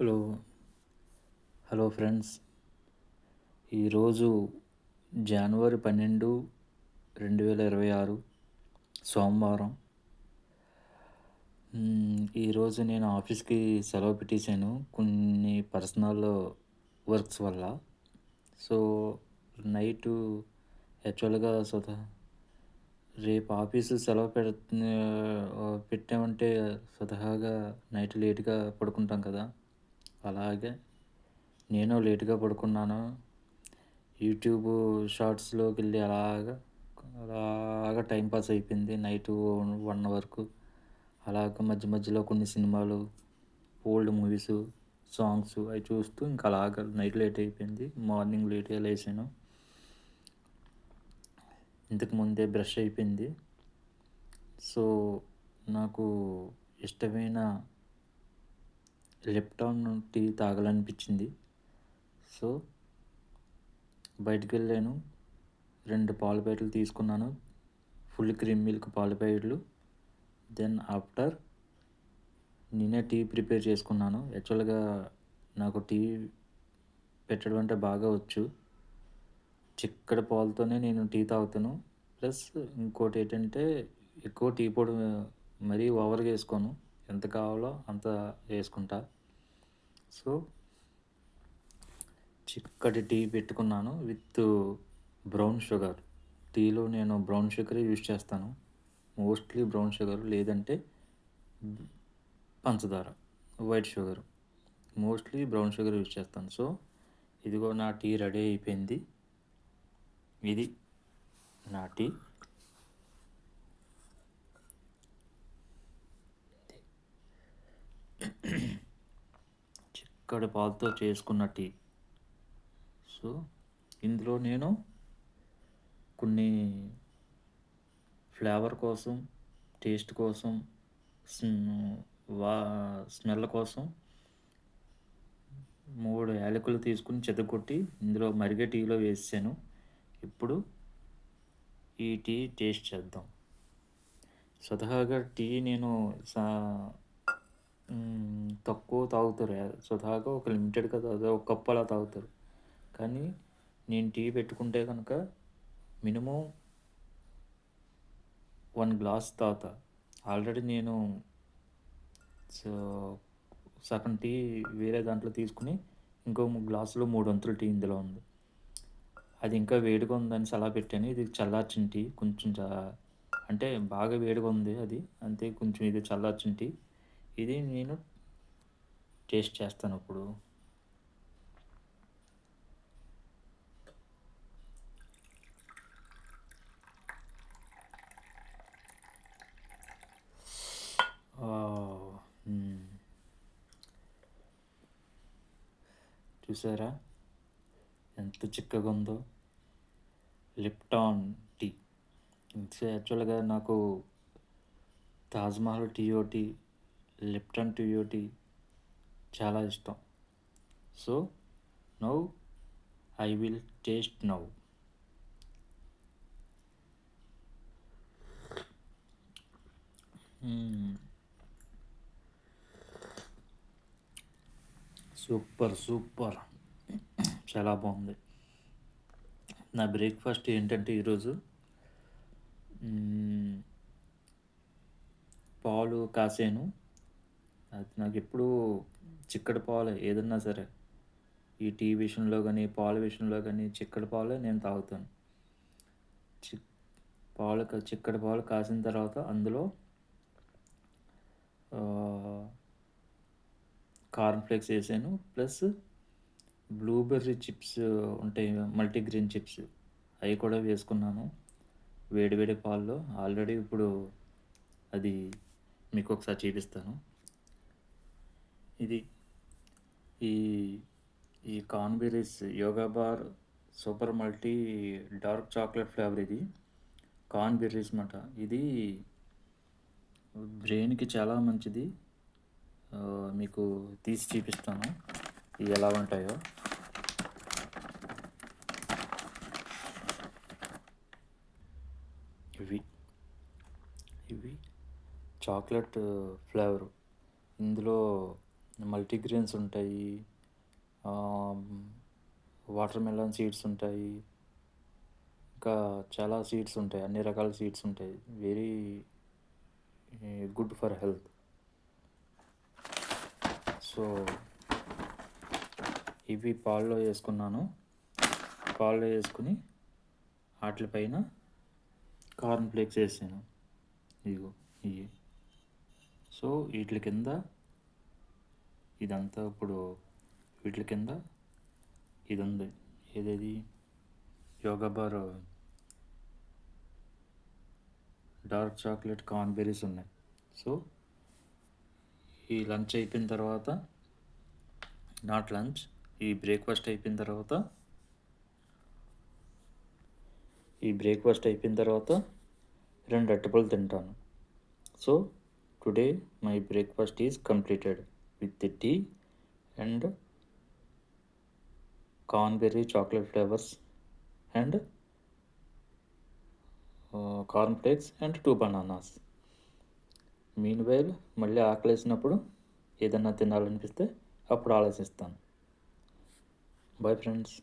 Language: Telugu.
హలో. Hello friends. ఈరోజు జనవరి 12, 2026 సోమవారం. ఈరోజు నేను ఆఫీస్‌కి సెలవు పెట్టేసాను కొన్ని పర్సనల్ వర్క్స్ వల్ల. సో, నైటు యాక్చువల్‌గా రేపు ఆఫీసు సెలవు పెట్టామంటే స్వతహాగా నైట్ లేట్‌గా పడుకుంటాం కదా! అలాగే నేను లేట్‌గా పడుకున్నాను. యూట్యూబ్ షార్ట్స్‌లోకెళ్ళి అలాగా టైం పాస్ అయిపోయింది నైటు 1 వరకు. అలాగ మధ్య మధ్యలో కొన్ని సినిమాలు, ఓల్డ్ మూవీసు, సాంగ్సు అయి చూస్తూ ఇంకా అలాగా నైట్ లేట్ అయిపోయింది. మార్నింగ్ లేట్‌గా లేసాను. ఇంతకు ముందే బ్రష్ అయిపోయింది. సో, నాకు ఇష్టమైన లిప్టాన్ టీ తాగాలనిపించింది. సో, బయటికెళ్ళాను. 2 పాల ప్యాకెట్లు తీసుకున్నాను. ఫుల్ క్రీమ్ మిల్క్ పాల ప్యాకెట్లు. దెన్ ఆఫ్టర్ నేనే టీ ప్రిపేర్ చేసుకున్నాను. యాక్చువల్‌గా నాకు టీ పెట్టడం అంటే బాగా వచ్చు. చిక్కటి పాలతోనే నేను టీ తాగుతాను. ప్లస్ ఇంకోటేంటంటే ఎక్కువ టీ పొడి మరీ ఓవర్‌గా ఏసుకోను. ఎంత కావాలో అంత ఏసుకుంటా. సో, చిక్కటి టీ పెట్టుకున్నాను విత్ బ్రౌన్ షుగర్. టీలో నేను బ్రౌన్ షుగరే యూజ్ చేస్తాను. మోస్ట్‌లీ బ్రౌన్ షుగర్ లేదంటే పంచదార, white sugar. Mostly brown sugar use చేస్తాను. సో, ఇదిగో నా టీ రెడీ అయిపోయింది. ఇది నా టీ. చిక్కటి పాలతో చేసుకున్న టీ. సో, ఇందులో నేను కొన్ని ఫ్లేవర్ కోసం, టేస్ట్ కోసం, స్మ్ వా స్మెల్ కోసం 3 యాలకులు తీసుకొని చితగొట్టి ఇందులో మరిగే టీలో వేసేసాను. ఇప్పుడు ఈ టీ టేస్ట్ చేద్దాం. స్వతహాగా టీ నేను సా తక్కువ తాగుతారు. స్వతహాగా ఒక లిమిటెడ్‌గా తాగుతారు. ఒక కప్ అలా తాగుతారు. కానీ నేను టీ పెట్టుకుంటే గనక మినిమమ్ 1 గ్లాస్ తాగుతా. ఆల్రెడీ నేను సో, సగం టీ వేరే దాంట్లో తీసుకొని ఇంకో గ్లాసులో 3 వంతులు టీ ఇందులో ఉంది. అది ఇంకా వేడిగా ఉందనేసి అలా పెట్టాను. ఇది చల్లార్చిన టీ. కొంచెం అంటే బాగా వేడిగా ఉంది అది. అంతే కొంచెం ఇది చల్లార్చిన టీ. ఇది నేను టేస్ట్ చేస్తాను ఇప్పుడు. ఆహ్, హ్మ్. చూసారా ఎంత చిక్కగా ఉందో? Lipton tea. యాక్చువల్‌గా నాకు తాజ్‌మహల్ టీ ఒకటి, లిప్టన్ టీ ఒకటి చాలా ఇష్టం. So, now I will taste now. Hmm. Super! Super! చాలా బావుంది. నా బ్రేక్‌ఫాస్ట్ ఏంటంటే ఈరోజు హ్మ్. పాలు కాసాను. అది నాకెప్పుడూ చిక్కటి పాలే ఏదన్నా సరే. ఈ టీ విషయంలో గానీ, పాల విషయంలో గానీ చిక్కటి పాలే నేను తాగుతాను. చిక్ చిక్కటి పాలు కాసిన తర్వాత అందులో ఆహ్, కార్న్ ఫ్లేక్స్ ఏసాను. ప్లస్ బ్లూబెర్రీ చిప్స్ ఉంటాయి. మల్టీగ్రెయిన్ చిప్స్ అయి కూడా వేసుకున్నాను. వేడి వేడి పాల్లో. ఆల్రెడీ ఇప్పుడు అది మీకొకసారి చూపిస్తాను. ఇది ఈ ఈ corn berries yoga bar super multi dark chocolate flavour ఇది. కార్న్ బెర్రీస్ మాట. ఇది బ్రెయిన్‌కి చాలా మంచిది. మీకు తీసి చూపిస్తాను. ఇవి ఎలా ఉంటాయో. ఇవి. ఇవి చాక్లెట్ ఫ్లేవరు. ఇందులో మల్టీగ్రెయిన్స్ ఉంటాయి, వాటర్ మెలన్ సీడ్స్ ఉంటాయి, ఇంకా చాలా సీడ్స్ ఉంటాయి, అన్ని రకాల సీడ్స్ ఉంటాయి. Very good for health. So ఇవి పాల్లో వేసుకున్నాను. పాల్లో వేసుకుని వాటిపైన కార్న్ ఫ్లేక్స్ వేసాను. ఇదిగో ఇవి. సో వీటి కింద ఇదంతా ఇప్పుడు వీటి కింద ఇది ఉంది, ఏదేది యోగా బార్ డార్క్ చాక్లెట్ కార్న్బెర్రీస్ ఉన్నాయి. సో ఈ లంచ్ అయిపోయిన తర్వాత, నాట్ లంచ్, ఈ బ్రేక్ఫాస్ట్ అయిపోయిన తర్వాత, రెండు అరటిపళ్ళు తింటాను. So today my breakfast is completed with the tea and cornberry chocolate flavours and corn flakes and 2 bananas. Meanwhile మళ్ళీ ఆకలేసినప్పుడు ఏదన్నా తినాలనిపిస్తే అప్పుడు ఆలోచిస్తాను. Bye friends.